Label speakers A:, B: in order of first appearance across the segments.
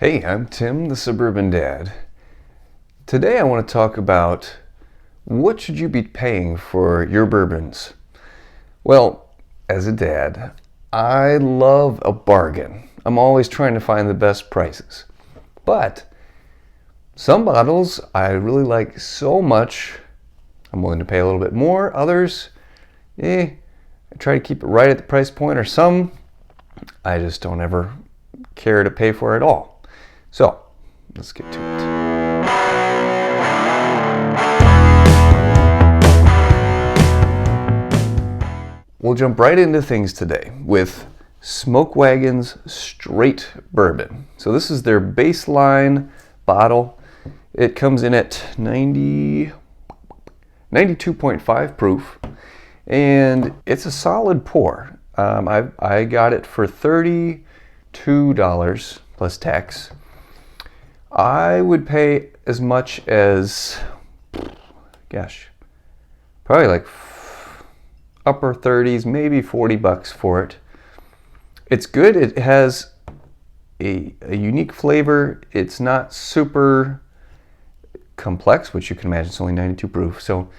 A: Hey, I'm Tim, the Suburban Dad. Today I want to talk about what should you be paying for your bourbons. Well, as a dad, I love a bargain. I'm always trying to find the best prices. But some bottles I really like so much, I'm willing to pay a little bit more. Others, I try to keep it right at the price point, or some I just don't ever care to pay for at all. So, let's get to it. We'll jump right into things today with Smoke Wagon's Straight Bourbon. So this is their baseline bottle. It comes in at 92.5 proof, and it's a solid pour. I got it for $32 plus tax. I would pay as much as, probably like upper 30s, maybe $40 for it. It's good. It has a unique flavor. It's not super complex, which you can imagine it's only 92 proof. So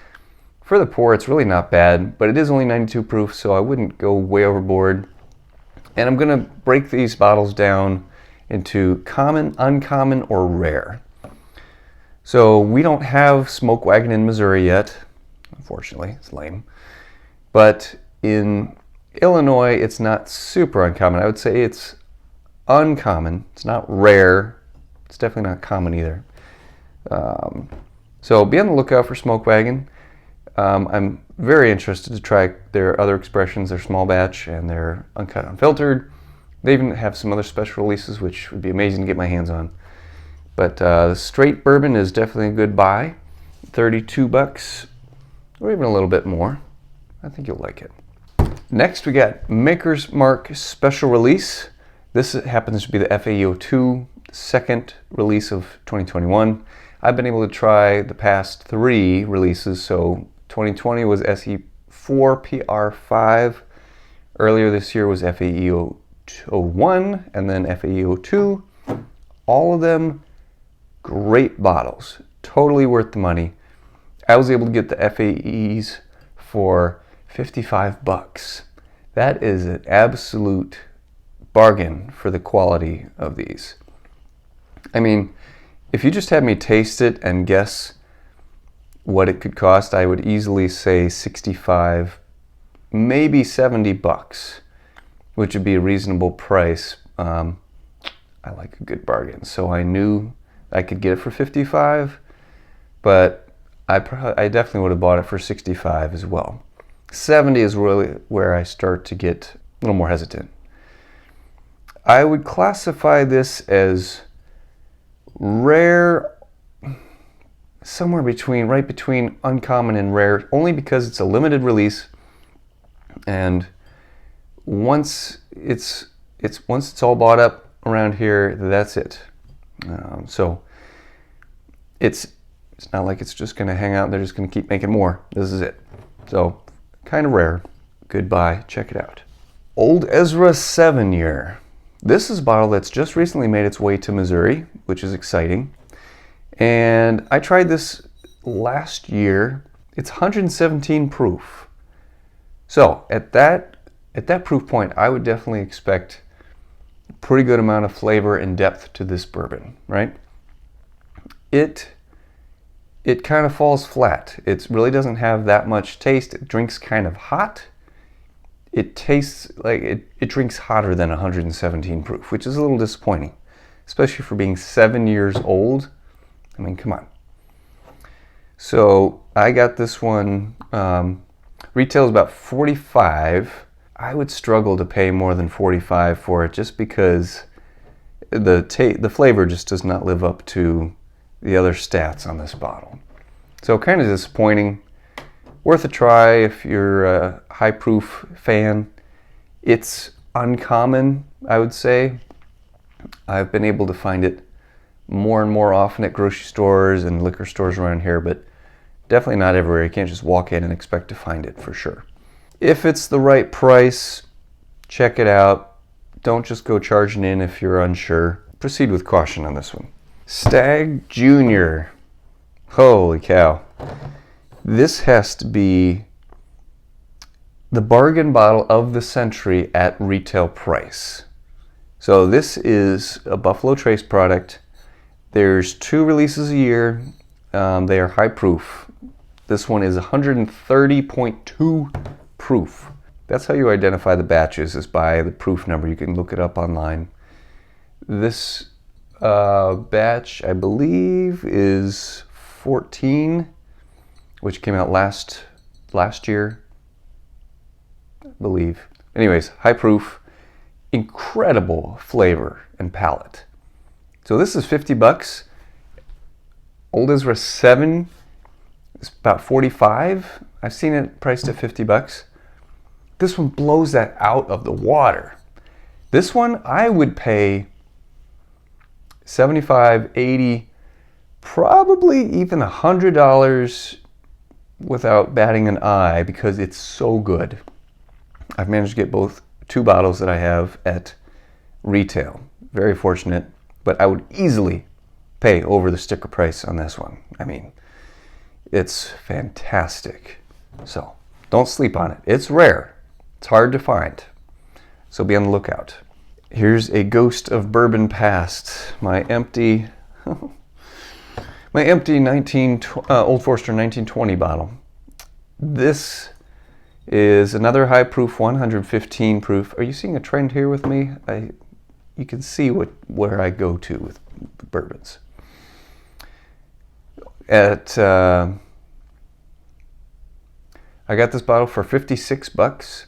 A: for the pour, it's really not bad, but it is only 92 proof, so I wouldn't go way overboard. And I'm going to break these bottles down into common, uncommon, or rare. So we don't have Smoke Wagon in Missouri yet. Unfortunately, it's lame. But in Illinois, it's not super uncommon. I would say it's uncommon. It's not rare. It's definitely not common either. So be on the lookout for Smoke Wagon. I'm very interested to try their other expressions, their small batch and their uncut, unfiltered. They even have some other special releases, which would be amazing to get my hands on. But the straight bourbon is definitely a good buy. $32, or even a little bit more. I think you'll like it. Next, we got Maker's Mark Special Release. This happens to be the FAEO2 second release of 2021. I've been able to try the past 3 releases. So 2020 was SE4 PR5. Earlier this year was FAEO 01 and then FAEO2. All of them great bottles, totally worth the money. I was able to get the FAEs for $55. That is an absolute bargain for the quality of these. I mean, if you just had me taste it and guess what it could cost, I would easily say 65, maybe $70, which would be a reasonable price. I like a good bargain, so I knew I could get it for 55, but I definitely would have bought it for 65 as well. 70 is really where I start to get a little more hesitant. I would classify this as rare, somewhere between, right between uncommon and rare, only because it's a limited release, and once it's all bought up around here, that's it. So it's not like it's just going to hang out. They're just going to keep making more. This is it. So kind of rare. Good buy. Check it out. Old Ezra 7-year. This is a bottle that's just recently made its way to Missouri, which is exciting. And I tried this last year. It's 117 proof. So at that proof point, I would definitely expect a pretty good amount of flavor and depth to this bourbon, right? It kind of falls flat. It really doesn't have that much taste. It drinks kind of hot. It tastes like it drinks hotter than 117 proof, which is a little disappointing, especially for being 7 years old. I mean, come on. So I got this one, retails about $45. I would struggle to pay more than $45 for it just because the flavor just does not live up to the other stats on this bottle. So kind of disappointing. Worth a try if you're a high proof fan. It's uncommon, I would say. I've been able to find it more and more often at grocery stores and liquor stores around here, but definitely not everywhere. You can't just walk in and expect to find it for sure. If it's the right price, check it out. Don't just go charging in if you're unsure. proceed with caution on this one. Stag Jr. Holy cow. This has to be the bargain bottle of the century at retail price. So this is a Buffalo Trace product. There's 2 releases a year. They are high proof. This one is 130.2 proof. That's how you identify the batches, is by the proof number. You can look it up online. This batch, I believe, is 14, which came out last year, I believe. Anyways, high proof, incredible flavor and palate. So this is $50. Old Ezra 7 is about 45. I've seen it priced at $50. This one blows that out of the water. This one I would pay 75, 80, probably even $100 without batting an eye, because it's so good. I've managed to get both 2 bottles that I have at retail. Very fortunate, but I would easily pay over the sticker price on this one. I mean, it's fantastic. So don't sleep on it. It's rare. It's hard to find. So be on the lookout. Here's a ghost of bourbon past. My empty Old Forester 1920 bottle. This is another high proof, 115 proof. Are you seeing a trend here with me? You can see where I go to with bourbons. I got this bottle for $56.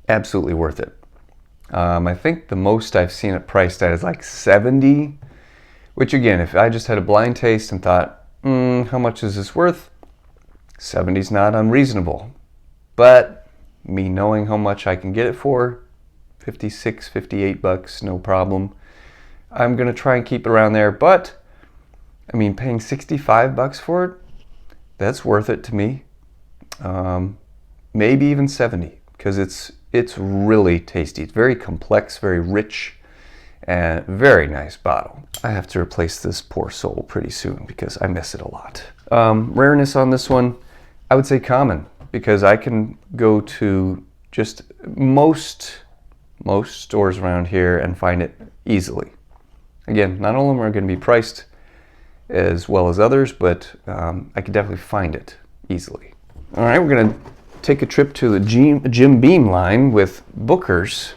A: Absolutely worth it. I think the most I've seen it priced at is like $70, which again, if I just had a blind taste and thought, how much is this worth? $70's not unreasonable. But me knowing how much I can get it for, $56, $58, no problem. I'm gonna try and keep it around there, but I mean, paying $65 for it, that's worth it to me. Maybe even 70, because it's really tasty. It's very complex, very rich, and very nice bottle. I have to replace this poor soul pretty soon because I miss it a lot. Rareness on this one, I would say common, because I can go to just most stores around here and find it easily. Again, not all of them are going to be priced as well as others, but I could definitely find it easily. All right, we're going to take a trip to the Jim Beam line with Booker's.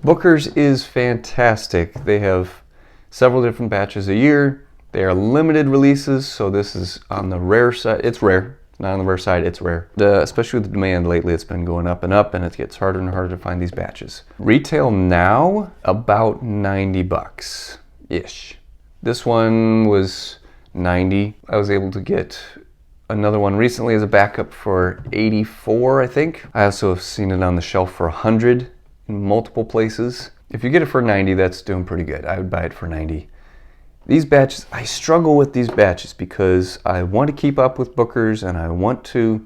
A: Booker's is fantastic. They have several different batches a year. They are limited releases, so this is on the rare side. It's rare. Not on the rare side, it's rare. Especially with the demand lately, it's been going up, and it gets harder and harder to find these batches. Retail now, about $90-ish. This one was $90. I was able to get another one recently as a backup for $84, I think. I also have seen it on the shelf for $100 in multiple places. If you get it for $90, that's doing pretty good. I would buy it for $90. These batches, I struggle with these batches because I want to keep up with Booker's and I want to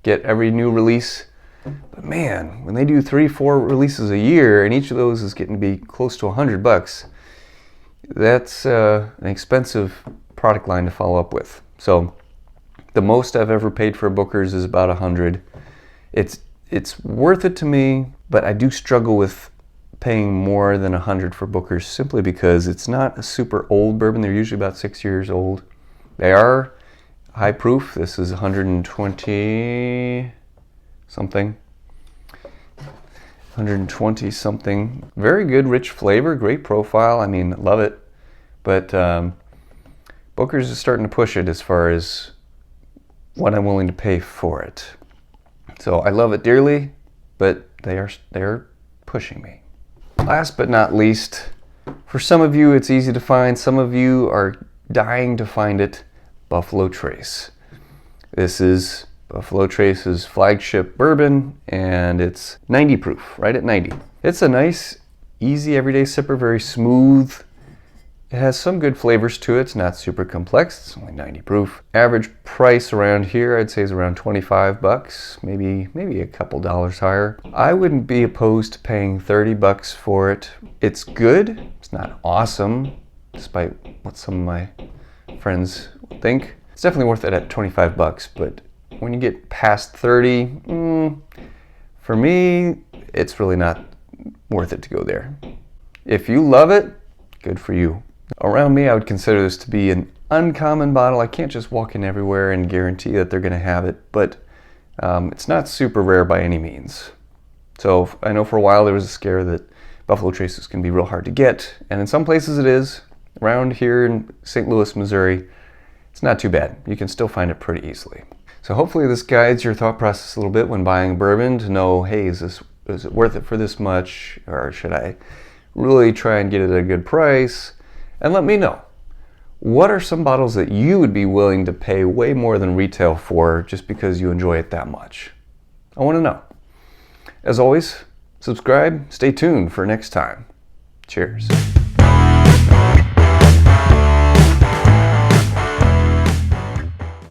A: get every new release. But man, when they do 3-4 releases a year and each of those is getting to be close to $100, that's an expensive product line to follow up with. So the most I've ever paid for Booker's is about $100. It's worth it to me, but I do struggle with paying more than $100 for Booker's simply because it's not a super old bourbon. They're usually about 6 years old. They are high proof. This is 120 something. 120 something. Very good, rich flavor, great profile. I mean, love it. But Booker's is starting to push it as far as what I'm willing to pay for it. So I love it dearly, but they are pushing me. Last but not least, for some of you it's easy to find, some of you are dying to find it, Buffalo Trace. This is Buffalo Trace's flagship bourbon, and it's 90 proof, right at 90. It's a nice, easy, everyday sipper, very smooth, It has some good flavors to it. It's not super complex. It's only 90 proof. Average price around here, I'd say, is around 25 bucks, maybe a couple dollars higher. I wouldn't be opposed to paying 30 bucks for it. It's good. It's not awesome, despite what some of my friends think. It's definitely worth it at 25 bucks, but when you get past 30, for me, it's really not worth it to go there. If you love it, good for you. Around me, I would consider this to be an uncommon bottle. I can't just walk in everywhere and guarantee that they're going to have it, but it's not super rare by any means. So I know for a while there was a scare that Buffalo Traces can be real hard to get, and in some places it is. Around here in St. Louis, Missouri, it's not too bad. You can still find it pretty easily. So hopefully this guides your thought process a little bit when buying bourbon to know, hey, is it worth it for this much, or should I really try and get it at a good price? And let me know, what are some bottles that you would be willing to pay way more than retail for just because you enjoy it that much? I want to know. As always, subscribe, stay tuned for next time. Cheers.